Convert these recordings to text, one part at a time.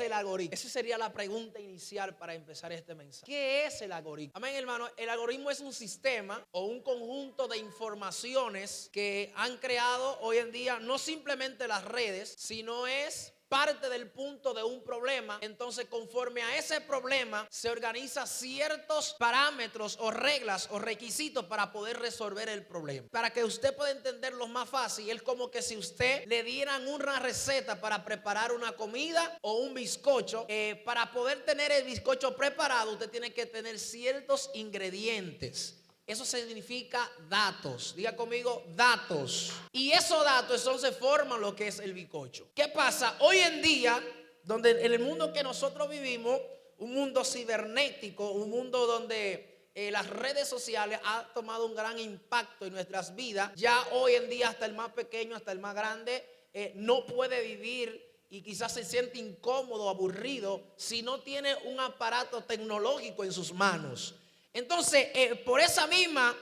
el algoritmo? Esa sería la pregunta inicial para empezar este mensaje. ¿Qué es el algoritmo? Amén, hermano. El algoritmo es un sistema o un conjunto de informaciones que han creado hoy en día no simplemente las redes, sino es parte del punto de un problema. Entonces, conforme a ese problema, se organiza ciertos parámetros o reglas o requisitos para poder resolver el problema. Para que usted pueda entenderlo más fácil, es como que si usted le dieran una receta para preparar una comida o un bizcocho. Para poder tener el bizcocho preparado, usted tiene que tener ciertos ingredientes. Eso significa datos. Diga conmigo, datos. Y esos datos entonces forman lo que es el bizcocho. ¿Qué pasa? Hoy en día, donde en el mundo que nosotros vivimos, un mundo cibernético, un mundo donde las redes sociales han tomado un gran impacto en nuestras vidas. Ya hoy en día hasta el más pequeño, hasta el más grande, no puede vivir y quizás se siente incómodo, aburrido, si no tiene un aparato tecnológico en sus manos. Entonces, por esa misma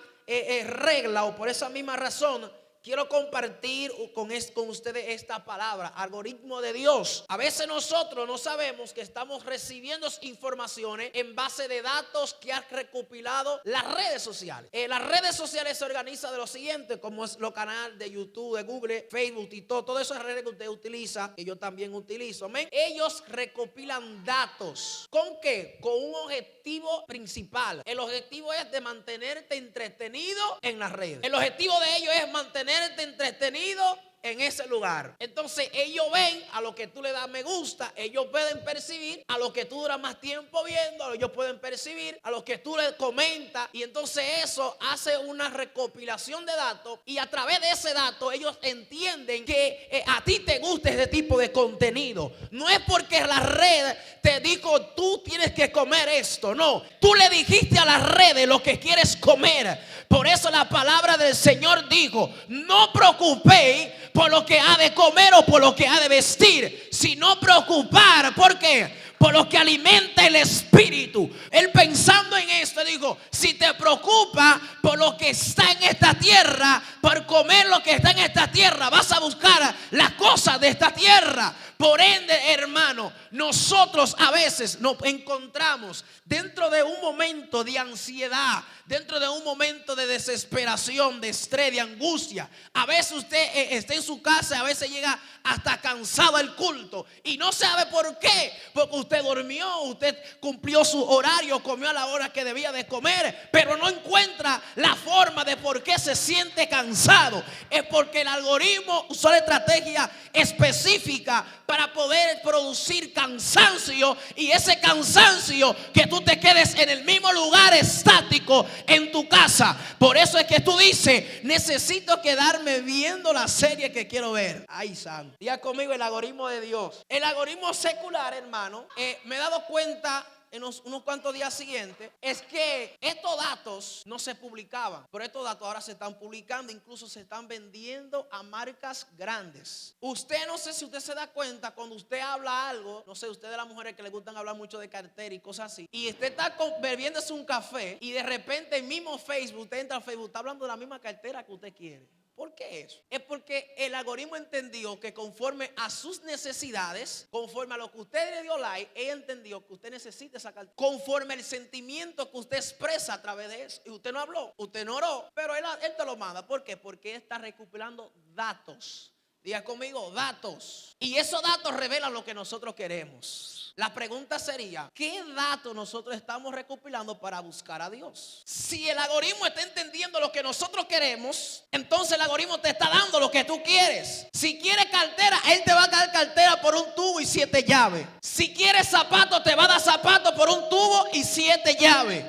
regla o por esa misma razón, quiero compartir con ustedes esta palabra, algoritmo de Dios. A veces nosotros no sabemos que estamos recibiendo informaciones en base de datos que han recopilado las redes sociales. Las redes sociales se organizan de lo siguiente, como es los canales de YouTube, de Google, Facebook y todas esas redes que usted utiliza, que yo también utilizo. ¿Amén? Ellos recopilan datos. ¿Con qué? Con un objetivo principal. El objetivo es de mantenerte entretenido en las redes. El objetivo de ellos es mantenerte entretenido en ese lugar. Entonces ellos ven a lo que tú le das me gusta, ellos pueden percibir a lo que tú duras más tiempo viendo, ellos pueden percibir a lo que tú le comentas, y entonces eso hace una recopilación de datos, y a través de ese dato ellos entienden que a ti te gusta ese tipo de contenido. No es porque la red te dijo tú tienes que comer esto, no, tú le dijiste a las redes lo que quieres comer. Por eso la palabra del Señor dijo: no preocupéis por lo que ha de comer o por lo que ha de vestir, sino preocupar, ¿por qué? Por lo que alimenta el espíritu. Él, pensando en esto, dijo: si te preocupa por lo que está en esta tierra, por comer lo que está en esta tierra, vas a buscar las cosas de esta tierra. Por ende, hermano, nosotros a veces nos encontramos dentro de un momento de ansiedad, dentro de un momento de desesperación, de estrés, de angustia. A veces usted está en su casa, a veces llega hasta cansado al culto y no sabe por qué, porque usted durmió, usted cumplió su horario, comió a la hora que debía de comer, pero no encuentra la forma de por qué se siente cansado. Es porque el algoritmo usó la estrategia específica para poder producir cansancio, y ese cansancio que tú te quedes en el mismo lugar estático en tu casa. Por eso es que tú dices: necesito quedarme viendo la serie que quiero ver. Ay, santo. Diga conmigo, el algoritmo de Dios. El algoritmo secular, hermano, me he dado cuenta en unos cuantos días siguientes, es que estos datos no se publicaban, pero estos datos ahora se están publicando, incluso se están vendiendo a marcas grandes. Usted, no sé si usted se da cuenta, cuando usted habla algo, no sé, usted de las mujeres que le gustan hablar mucho de cartera y cosas así, y usted está bebiéndose un café y de repente el mismo Facebook, usted entra al Facebook, está hablando de la misma cartera que usted quiere. ¿Por qué eso? Es porque el algoritmo entendió que conforme a sus necesidades, conforme a lo que usted le dio like, él entendió que usted necesita esa cartera, conforme al sentimiento que usted expresa a través de eso. Y usted no habló, usted no oró, pero él te lo manda. ¿Por qué? Porque él está recopilando datos. Diga conmigo, datos. Y esos datos revelan lo que nosotros queremos. La pregunta sería: ¿qué datos nosotros estamos recopilando para buscar a Dios? Si el algoritmo está entendiendo lo que nosotros queremos, entonces el algoritmo te está dando lo que tú quieres. Si quieres cartera, él te va a dar cartera por un tubo y 7 llaves. Si quieres zapatos, te va a dar zapatos por un tubo y 7 llaves.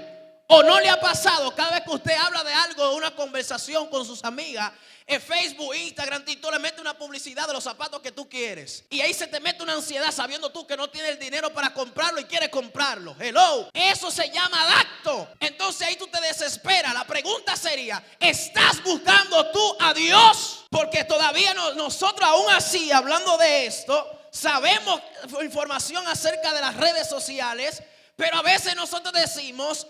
¿O no le ha pasado cada vez que usted habla de algo, de una conversación con sus amigas, en Facebook, Instagram, TikTok, le mete una publicidad de los zapatos que tú quieres? Y ahí se te mete una ansiedad sabiendo tú que no tienes el dinero para comprarlo y quieres comprarlo. Hello. Eso se llama adicto. Entonces ahí tú te desesperas. La pregunta sería: ¿estás buscando tú a Dios? Porque todavía nosotros aún así, hablando de esto, sabemos información acerca de las redes sociales, Pero a veces nosotros decimos,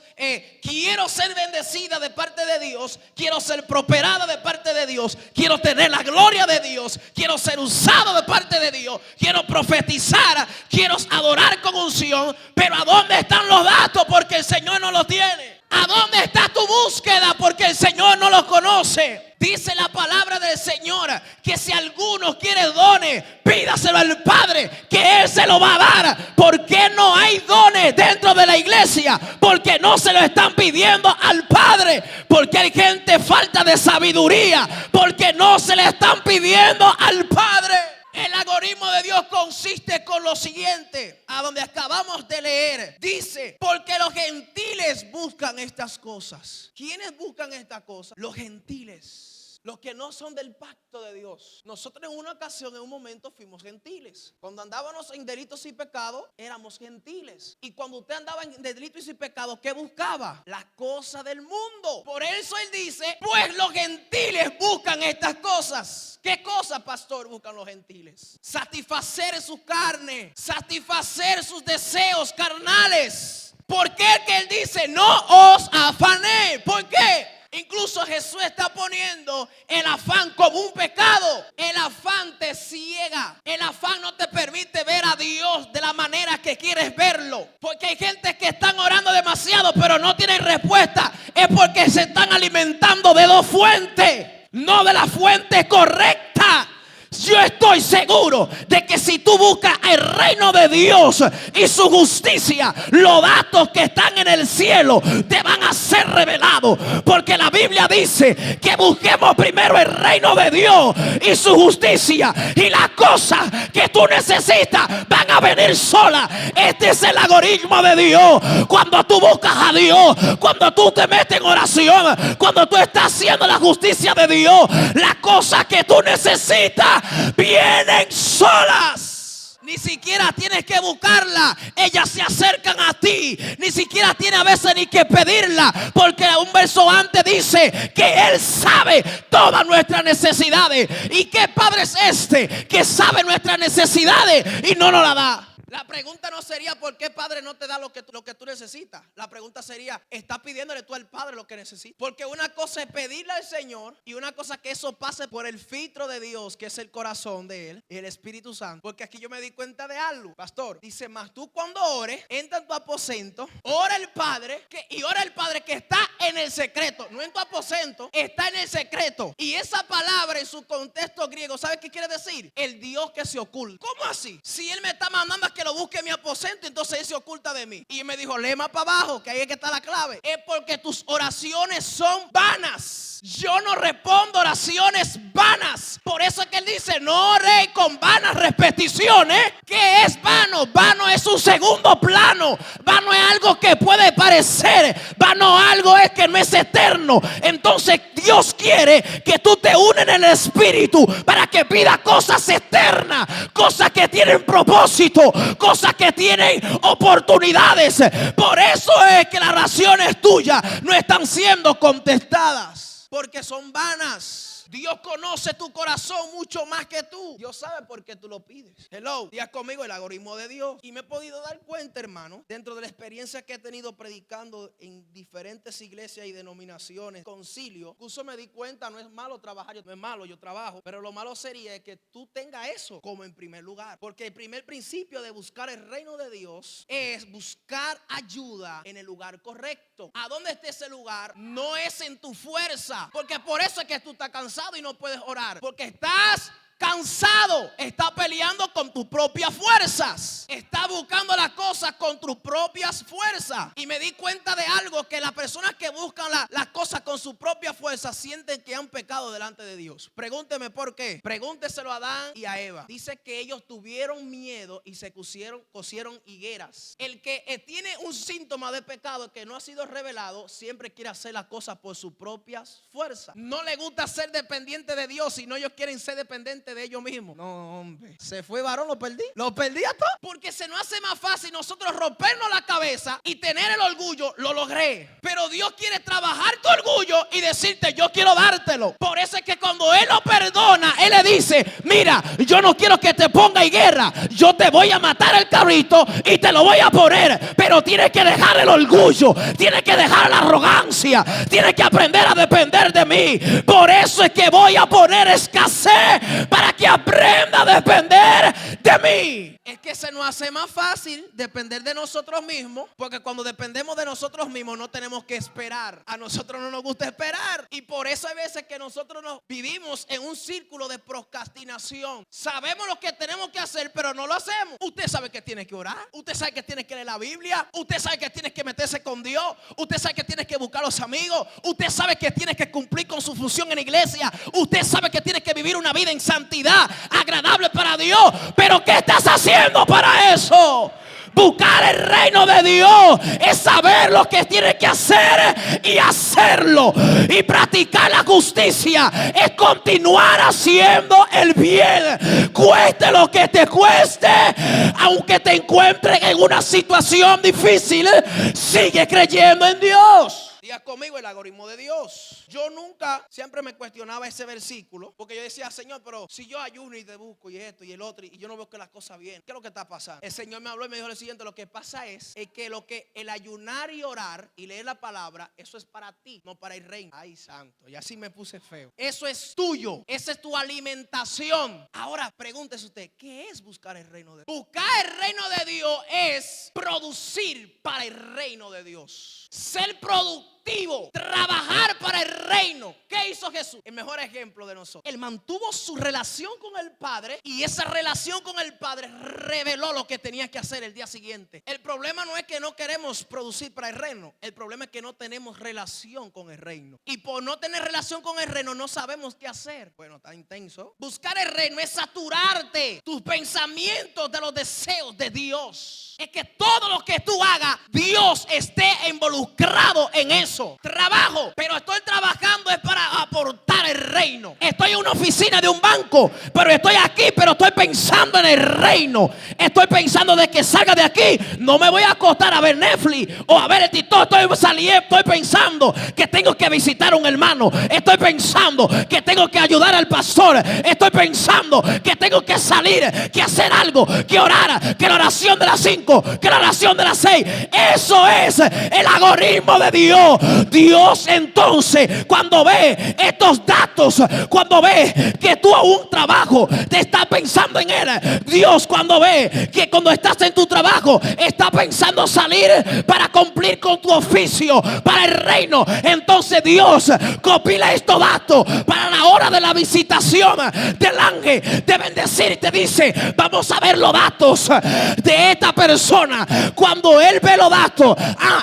quiero ser bendecida de parte de Dios, quiero ser prosperada de parte de Dios, quiero tener la gloria de Dios, quiero ser usado de parte de Dios, quiero profetizar, quiero adorar con unción. Pero ¿a dónde están los datos? Porque el Señor no los tiene. ¿A dónde está tu búsqueda? Porque el Señor no los conoce. Dice la palabra del Señor que si alguno quiere dones, pídaselo al Padre, que Él se lo va a dar. ¿Por qué no hay dones dentro de la iglesia? Porque no se lo están pidiendo al Padre. Porque hay gente falta de sabiduría. Porque no se le están pidiendo al Padre. El algoritmo de Dios consiste con lo siguiente, a donde acabamos de leer. Dice, porque los gentiles buscan estas cosas. ¿Quiénes buscan estas cosas? Los gentiles. Los que no son del pacto de Dios. Nosotros en una ocasión, en un momento, fuimos gentiles. Cuando andábamos en delitos y pecados, éramos gentiles. Y cuando usted andaba en delitos y pecados, ¿qué buscaba? La cosa del mundo. Por eso él dice, pues los gentiles buscan estas cosas. ¿Qué cosas, pastor, buscan los gentiles? Satisfacer su carne, satisfacer sus deseos carnales. ¿Por qué que él dice, no os afanéis? ¿Por qué? Incluso Jesús está poniendo el afán como un pecado. El afán te ciega. El afán no te permite ver a Dios de la manera que quieres verlo. Porque hay gente que están orando demasiado, pero no tienen respuesta. Es porque se están alimentando de dos fuentes, no de la fuente correcta. Yo estoy seguro de que si tú buscas el reino de Dios y su justicia, los datos que están en el cielo te van a ser revelados. Porque la Biblia dice que busquemos primero el reino de Dios y su justicia, y las cosas que tú necesitas van a venir solas. Este es el algoritmo de Dios. Cuando tú buscas a Dios, cuando tú te metes en oración, cuando tú estás haciendo la justicia de Dios, las cosas que tú necesitas vienen solas. Ni siquiera tienes que buscarla. Ellas se acercan a ti. Ni siquiera tiene a veces ni que pedirla. Porque un verso antes dice que Él sabe todas nuestras necesidades. ¿Y qué padre es este que sabe nuestras necesidades y no nos la da? La pregunta no sería ¿por qué Padre no te da lo que tú necesitas? La pregunta sería, ¿estás pidiéndole tú al Padre lo que necesitas? Porque una cosa es pedirle al Señor y una cosa es que eso pase por el filtro de Dios, que es el corazón de Él y el Espíritu Santo. Porque aquí yo me di cuenta de algo, pastor. Dice, más tú cuando ores, entra en tu aposento, ora el Padre y ora el Padre que está en el secreto. No en tu aposento, está en el secreto. Y esa palabra en su contexto griego, ¿sabe qué quiere decir? El Dios que se oculta. ¿Cómo así? Si Él me está mandando a que lo busque en mi aposento, entonces Él se oculta de mí. Y me dijo, lee más para abajo, que ahí es que está la clave. Es porque tus oraciones son vanas. Yo no respondo oraciones vanas. Por eso es que Él dice, no ore con vanas repeticiones. ¿Qué es vano? Vano es un segundo plano. Vano es algo que puede parecer. Vano algo es que no es eterno. Entonces Dios quiere que tú te unes en el Espíritu para que pidas cosas eternas, cosas que tienen propósito, cosas que tienen oportunidades. Por eso es que las oraciones tuyas no están siendo contestadas, porque son vanas. Dios conoce tu corazón mucho más que tú. Dios sabe por qué tú lo pides. Hello, diga conmigo el algoritmo de Dios. Y me he podido dar cuenta, hermano, dentro de la experiencia que he tenido predicando en diferentes iglesias y denominaciones, concilio. Incluso me di cuenta, no es malo trabajar, no es malo, yo trabajo, pero lo malo sería que tú tengas eso como en primer lugar. Porque el primer principio de buscar el reino de Dios es buscar ayuda en el lugar correcto. ¿A dónde esté ese lugar? No es en tu fuerza. Porque por eso es que tú estás cansado y no puedes orar, porque estás cansado, estás peleando con tus propias fuerzas, estás buscando las cosas con tus propias fuerzas. Y me di cuenta de algo, que las personas que buscan las cosas con sus propias fuerzas sienten que han pecado delante de Dios. Pregúnteme por qué. Pregúnteselo a Adán y a Eva. Dice que ellos tuvieron miedo y se cosieron higueras. El que tiene un síntoma de pecado que no ha sido revelado siempre quiere hacer las cosas por sus propias fuerzas. No le gusta ser dependiente de Dios, sino ellos quieren ser dependientes de ellos mismos. No, hombre. Se fue varón, lo perdí. Lo perdí a todo. Porque se nos hace más fácil nosotros rompernos la cabeza y tener el orgullo. Lo logré. Pero Dios quiere trabajar tu orgullo y decirte, yo quiero dártelo. Por eso es que cuando Él lo perdona, Él le dice, mira, yo no quiero que te ponga en guerra. Yo te voy a matar el cabrito y te lo voy a poner. Pero tienes que dejar el orgullo. Tienes que dejar la arrogancia. Tienes que aprender a depender de mí. Por eso es que voy a poner escasez para que aprenda a depender de mí. Es que se nos hace más fácil depender de nosotros mismos, porque cuando dependemos de nosotros mismos no tenemos que esperar. A nosotros no nos gusta esperar, y por eso hay veces que nosotros nos vivimos en un círculo de procrastinación. Sabemos lo que tenemos que hacer, pero no lo hacemos. Usted sabe que tiene que orar, usted sabe que tiene que leer la Biblia, usted sabe que tiene que meterse con Dios, usted sabe que tiene que buscar a los amigos, usted sabe que tiene que cumplir con su función en la iglesia, usted sabe que tiene que vivir una vida en santidad, agradable para Dios. Pero ¿qué estás haciendo para eso? Buscar el reino de Dios es saber lo que tiene que hacer y hacerlo. Y practicar la justicia es continuar haciendo el bien, cueste lo que te cueste. Aunque te encuentres en una situación difícil, sigue creyendo en Dios. Diga conmigo, el algoritmo de Dios. Yo nunca, siempre me cuestionaba ese versículo, porque yo decía, Señor, pero si yo ayuno y te busco y esto y el otro, y yo no veo que las cosas bien, ¿qué es lo que está pasando? El Señor me habló y me dijo lo siguiente: lo que pasa es que el ayunar y orar y leer la palabra, eso es para ti, no para el reino. Ay, santo, y así me puse feo. Eso es tuyo, esa es tu alimentación. Ahora pregúntese usted, ¿qué es buscar el reino de Dios? Buscar el reino de Dios es producir para el reino de Dios, ser productivo, trabajar para el reino. ¿Qué hizo Jesús? El mejor ejemplo de nosotros. Él mantuvo su relación con el Padre, y esa relación con el Padre reveló lo que tenía que hacer el día siguiente. El problema no es que no queremos producir para el reino, el problema es que no tenemos relación con el reino, y por no tener relación con el reino no sabemos qué hacer. Bueno, está intenso. Buscar el reino es saturarte tus pensamientos de los deseos de Dios. Es que todo lo que tú hagas, Dios esté involucrado en eso. Trabajo, pero estoy trabajando es para aportar el reino. Estoy en una oficina de un banco, pero estoy aquí, pero estoy pensando en el reino. Estoy pensando de que salga de aquí, no me voy a acostar a ver Netflix o a ver el TikTok. Estoy pensando que tengo que visitar a un hermano. Estoy pensando que tengo que ayudar al pastor. Estoy pensando que tengo que salir, que hacer algo, que orar, que la oración de las 5, que la oración de las 6. Eso es el algoritmo de Dios. Dios entonces, cuando ve estos datos, cuando ve que tú a un trabajo te estás pensando en él, Dios cuando ve que cuando estás en tu trabajo estás pensando salir para cumplir con tu oficio para el reino, entonces Dios compila estos datos para la hora de la visitación del ángel de bendecir, y te dice: vamos a ver los datos de esta persona. Cuando él ve los datos,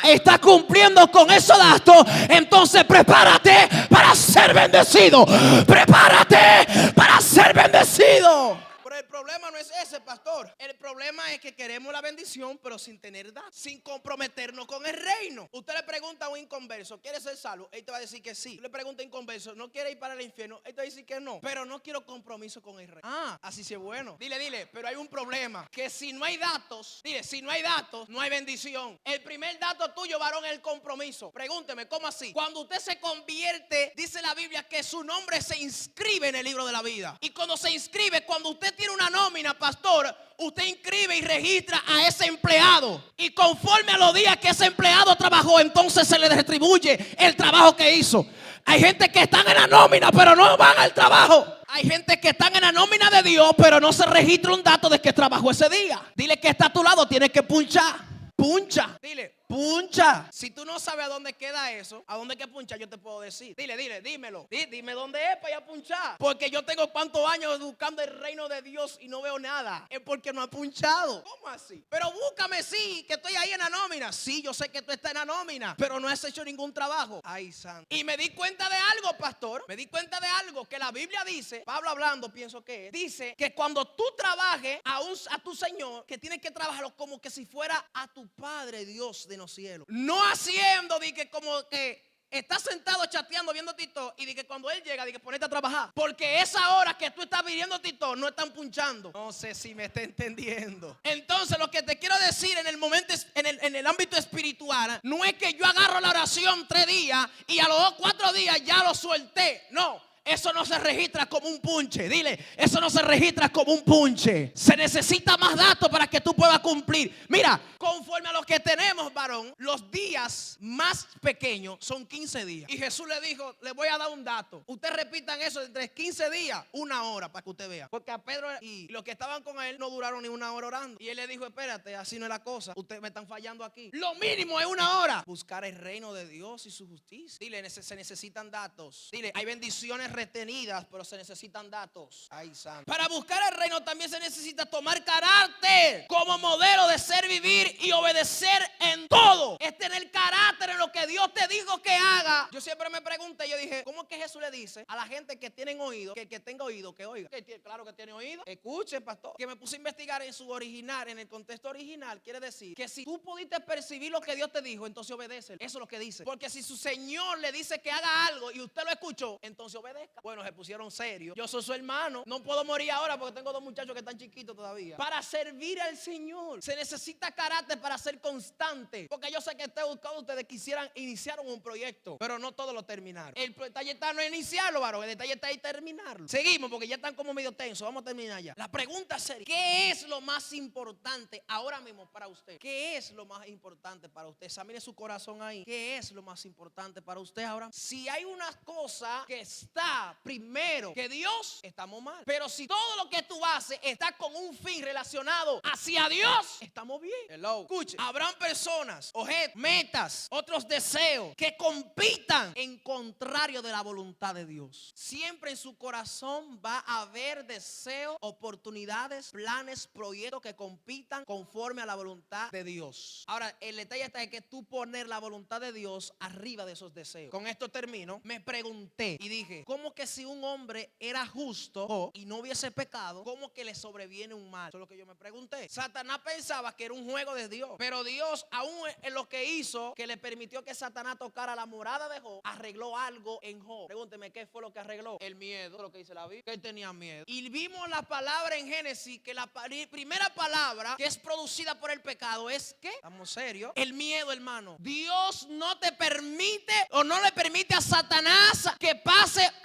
está cumpliendo con esos datos, entonces prepárate para ser bendecido. Prepárate para ser bendecido. Pero el problema no es ese, pastor. El problema es que queremos la bendición, pero sin tener datos, sin comprometernos con el reino. Usted le pregunta a un inconverso: ¿quiere ser salvo? Él te va a decir que sí. Le pregunta a un inconverso: ¿no quiere ir para el infierno? Él te va a decir que no, pero no quiero compromiso con el reino. Así sí es bueno. Dile, pero hay un problema, que si no hay datos, si no hay datos, no hay bendición. El primer dato tuyo, varón, es el compromiso. Pregúnteme, ¿cómo así? Cuando usted se convierte, dice la Biblia que su nombre se inscribe en el libro de la vida. Y cuando se inscribe, cuando usted tiene una nómina, pastor, usted inscribe y registra a ese empleado, y conforme a los días que ese empleado trabajó, entonces se le retribuye el trabajo que hizo. Hay gente que están en la nómina pero no van al trabajo. Hay gente que están en la nómina de Dios pero no se registra un dato de que trabajó ese día. Dile que está a tu lado: tienes que punchar. Puncha. Dile: puncha. Si tú no sabes a dónde queda eso, a dónde hay que punchar, yo te puedo decir. Dímelo. Dime dónde es para ir a punchar. Porque yo tengo cuántos años buscando el reino de Dios y no veo nada. Es porque no ha punchado. ¿Cómo así? Pero búscame, sí, que estoy ahí en la nómina. Sí, yo sé que tú estás en la nómina, pero no has hecho ningún trabajo. Ay, santo. Y me di cuenta de algo, pastor. Me di cuenta de algo que la Biblia dice, Pablo hablando, pienso que es, dice que cuando tú trabajes a tu Señor, que tienes que trabajarlo como que si fuera a tu Padre Dios de los cielos. No haciendo de que como que estás sentado chateando, viendo TikTok, y que cuando él llega, ponete a trabajar. Porque esa hora que tú estás viendo TikTok no están punchando. No sé si me está entendiendo. Entonces, lo que te quiero decir en el momento, en el ámbito espiritual, no es que yo agarro la oración 3 días y a los 4 días ya lo solté. No. Eso no se registra como un punche. Dile, eso no se registra como un punche. Se necesita más datos para que tú puedas cumplir. Mira, conforme a lo que tenemos, varón, los días más pequeños son 15 días. Y Jesús le dijo, le voy a dar un dato. Ustedes repitan eso entre 15 días, 1 hora, para que usted vea. Porque a Pedro y los que estaban con él no duraron ni 1 hora orando. Y él le dijo, espérate, así no es la cosa. Ustedes me están fallando aquí. Lo mínimo es 1 hora. Buscar el reino de Dios y su justicia. Dile, se necesitan datos. Dile, hay bendiciones retenidas, pero se necesitan datos. Ay, santo. Para buscar el reino también se necesita tomar carácter como modelo de ser, vivir y obedecer en todo. Es tener carácter en lo que Dios te dijo que haga. Yo siempre me pregunté, yo dije, ¿cómo es que Jesús le dice a la gente que tienen oído, que el que tenga oído, que oiga? Claro que tiene oído. Escuche, pastor. Que me puse a investigar en su original, en el contexto original, quiere decir que si tú pudiste percibir lo que Dios te dijo, entonces obedece. Eso es lo que dice. Porque si su Señor le dice que haga algo y usted lo escuchó, entonces obedezca. Bueno, se pusieron serios. Yo soy su hermano. No puedo morir ahora porque tengo 2 muchachos que están chiquitos todavía. Para servir al Señor se necesita carácter para ser constante. Porque yo sé que ustedes quisieran iniciar un proyecto, pero no todos lo terminaron. El detalle está no en iniciarlo, varón. El detalle está en terminarlo. Seguimos porque ya están como medio tensos. Vamos a terminar ya. La pregunta sería, ¿qué es lo más importante ahora mismo para usted? ¿Qué es lo más importante para usted? Examine su corazón ahí. ¿Qué es lo más importante para usted ahora? Si hay una cosa que está primero que Dios, estamos mal. Pero si todo lo que tú haces está con un fin relacionado hacia Dios, estamos bien. Hello. Escuche, habrán personas, objetos, metas, otros deseos que compitan en contrario de la voluntad de Dios. Siempre en su corazón va a haber deseos, oportunidades, planes, proyectos que compitan conforme a la voluntad de Dios. Ahora, el detalle está en que tú poner la voluntad de Dios arriba de esos deseos. Con esto termino. Me pregunté y dije, ¿cómo que si un hombre era justo y no hubiese pecado, cómo que le sobreviene un mal? Eso es lo que yo me pregunté. Satanás pensaba que era un juego de Dios, pero Dios, aún en lo que hizo, que le permitió que Satanás tocara la morada de Job, arregló algo en Job. Pregúnteme, ¿qué fue lo que arregló? El miedo, lo que dice la Biblia, que él tenía miedo. Y vimos la palabra en Génesis, que la primera palabra que es producida por el pecado es, ¿qué? Estamos serios. El miedo, hermano. Dios no te permite o no le permite a Satanás que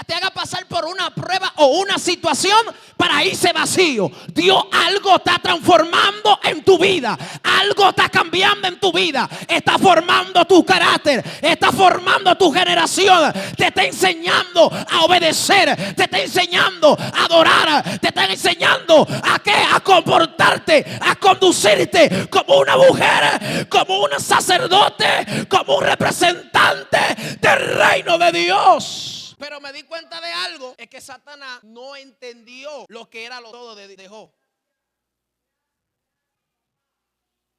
te haga pasar por una prueba o una situación para irse vacío. Dios algo está transformando en tu vida. Algo está cambiando en tu vida. Está formando tu carácter. Está formando tu generación. Te está enseñando a obedecer. Te está enseñando a adorar. Te está enseñando a qué, a comportarte, a conducirte como una mujer, como un sacerdote, como un representante del reino de Dios. Pero me di cuenta de algo, es que Satanás no entendió lo que era todo de Job.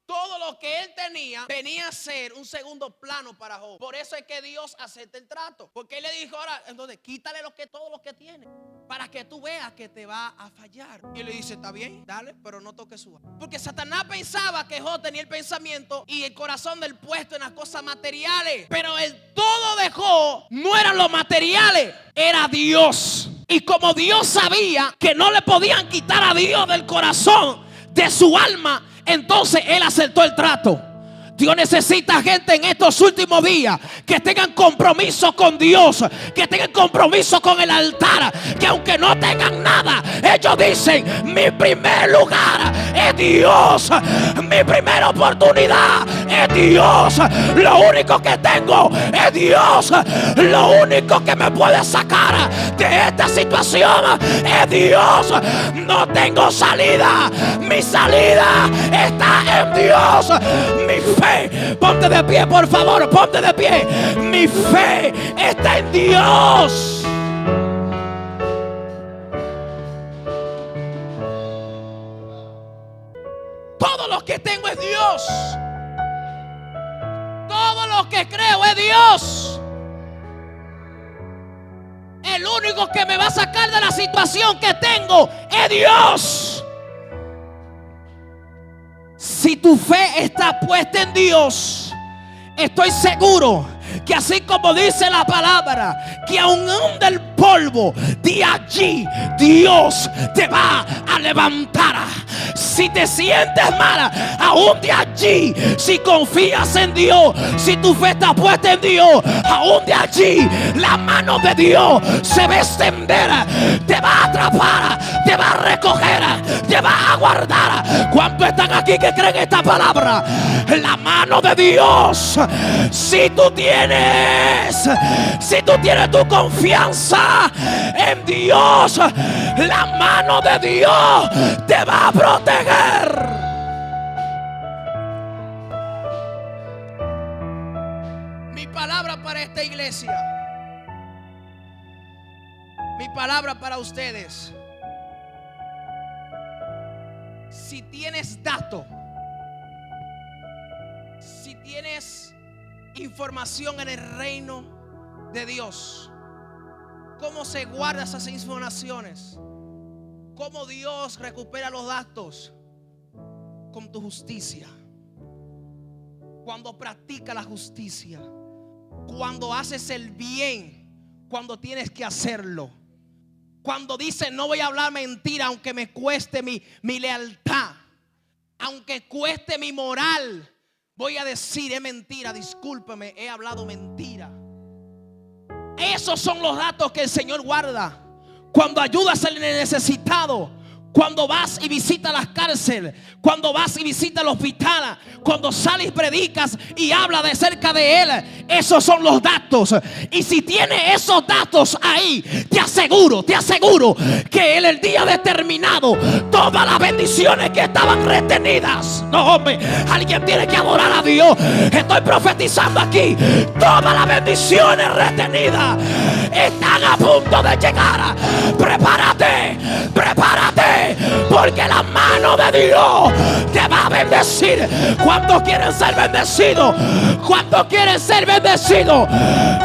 Todo lo que él tenía venía a ser un segundo plano para Job. Por eso es que Dios acepta el trato. Porque él le dijo, ahora, entonces quítale todo lo que tiene, para que tú veas que te va a fallar. Y él le dice, está bien, dale, pero no toques su alma. Porque Satanás pensaba que Job tenía el pensamiento y el corazón del puesto en las cosas materiales. Pero el todo de Job no eran los materiales, era Dios. Y como Dios sabía que no le podían quitar a Dios del corazón, de su alma, entonces él aceptó el trato. Dios necesita gente en estos últimos días que tengan compromiso con Dios, que tengan compromiso con el altar, que aunque no tengan nada, ellos dicen, mi primer lugar es Dios, mi primera oportunidad es Dios, lo único que tengo es Dios, lo único que me puede sacar de esta situación es Dios. No tengo salida, mi salida está en Dios. Mi fe, ponte de pie, por favor, ponte de pie. Mi fe está en Dios. Todo lo que tengo es Dios. Todo lo que creo es Dios. El único que me va a sacar de la situación que tengo es Dios. Si tu fe está puesta en Dios, estoy seguro que así como dice la palabra, que aún del polvo, de allí Dios te va a levantar. Si te sientes mala, aún de allí, si confías en Dios, si tu fe está puesta en Dios, aún de allí la mano de Dios se va a extender, te va a atrapar, te va a recoger, te va a guardar. ¿Cuántos están aquí que creen esta palabra? La mano de Dios, si tú tienes tu confianza en Dios, la mano de Dios te va a proteger. Mi palabra para esta iglesia, mi palabra para ustedes: si tienes datos, si tienes información en el reino de Dios, cómo se guardan esas informaciones, cómo Dios recupera los datos, con tu justicia. Cuando practica la justicia, cuando haces el bien, cuando tienes que hacerlo, cuando dices no voy a hablar mentira aunque me cueste mi lealtad, aunque cueste mi moral, voy a decir es mentira, discúlpeme, he hablado mentira. Esos son los datos que el Señor guarda. Cuando ayudas al necesitado, cuando vas y visitas las cárceles, cuando vas y visitas el hospital, cuando sales y predicas y hablas de cerca de Él, esos son los datos. Y si tiene esos datos ahí, te aseguro que en el día determinado, todas las bendiciones que estaban retenidas, no hombre, alguien tiene que adorar a Dios. Estoy profetizando aquí, todas las bendiciones retenidas están a punto de llegar. Prepárate, porque la mano de Dios te va a bendecir. ¿Cuántos quieren ser bendecidos? ¿Cuántos quieren ser bendecidos?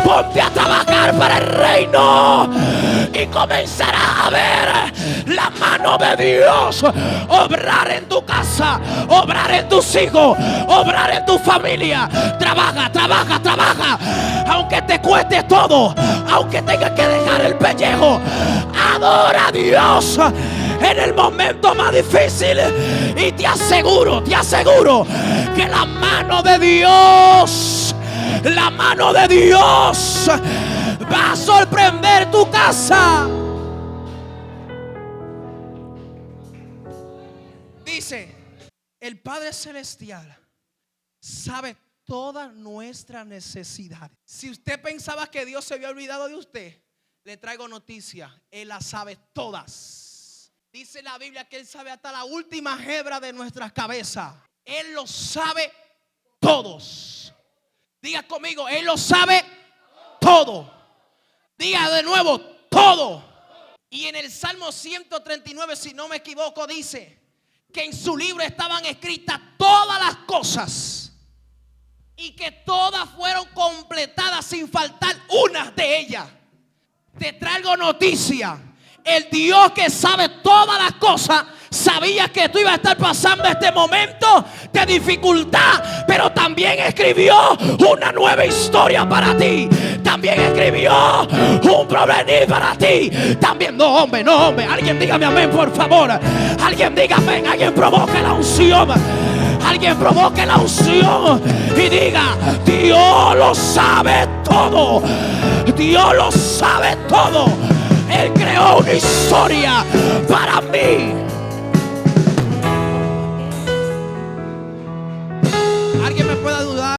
Ponte a trabajar para el reino y comenzarás a ver la mano de Dios obrar en tu casa, obrar en tus hijos, obrar en tu familia. Trabaja, aunque te cueste todo, aunque tengas que dejar el pellejo. Adora a Dios en el momento más difícil, y te aseguro que la mano de Dios va a sorprender tu casa. Dice, el Padre Celestial sabe todas nuestras necesidades. Si usted pensaba que Dios se había olvidado de usted, le traigo noticia, Él las sabe todas. Dice la Biblia que Él sabe hasta la última hebra de nuestras cabezas. Él lo sabe todos. Diga conmigo, Él lo sabe todo. Diga de nuevo, todo. Y en el Salmo 139, si no me equivoco, dice que en su libro estaban escritas todas las cosas y que todas fueron completadas sin faltar una de ellas. Te traigo noticia. El Dios que sabe todas las cosas sabía que tú ibas a estar pasando este momento de dificultad, pero también escribió una nueva historia para ti. También escribió un porvenir para ti. También, no hombre, alguien dígame amén, por favor. Alguien diga amén, alguien provoque la unción. Alguien provoque la unción y diga, Dios lo sabe todo. Dios lo sabe todo. Él creó una historia para mí.